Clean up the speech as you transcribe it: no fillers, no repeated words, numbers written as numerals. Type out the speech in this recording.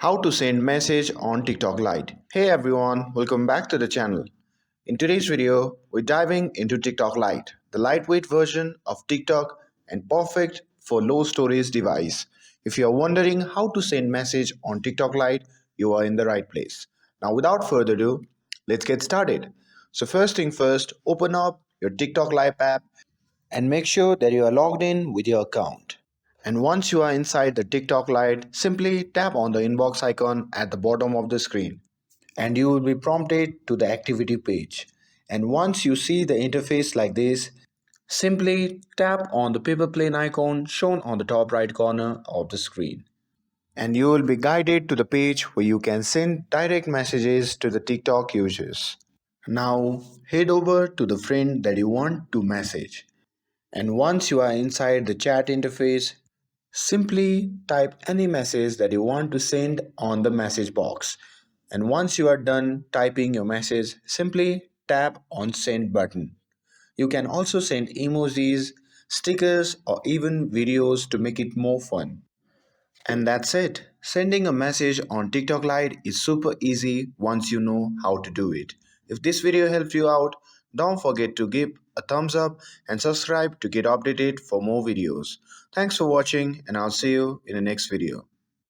How to send message on TikTok Lite. Hey everyone, welcome back to the channel. In today's video, we're diving into TikTok Lite, the lightweight version of TikTok and perfect for low storage device. If you are wondering how to send message on TikTok Lite, you are in the right place. Now without further ado, let's get started. So first thing first, open up your TikTok Live app and make sure that you are logged in with your account. And once you are inside the TikTok Lite, simply tap on the inbox icon at the bottom of the screen and you will be prompted to the activity page. And once you see the interface like this, simply tap on the paper plane icon shown on the top right corner of the screen. And you will be guided to the page where you can send direct messages to the TikTok users. Now head over to the friend that you want to message. And once you are inside the chat interface, simply type any message that you want to send on the message box. And once you are done typing your message, simply tap on send button. You can also send emojis, stickers, or even videos to make it more fun. And that's it. Sending a message on TikTok Lite is super easy once you know how to do it. If this video helped you out, don't forget to give a thumbs up and subscribe to get updated for more videos. Thanks for watching and I'll see you in the next video.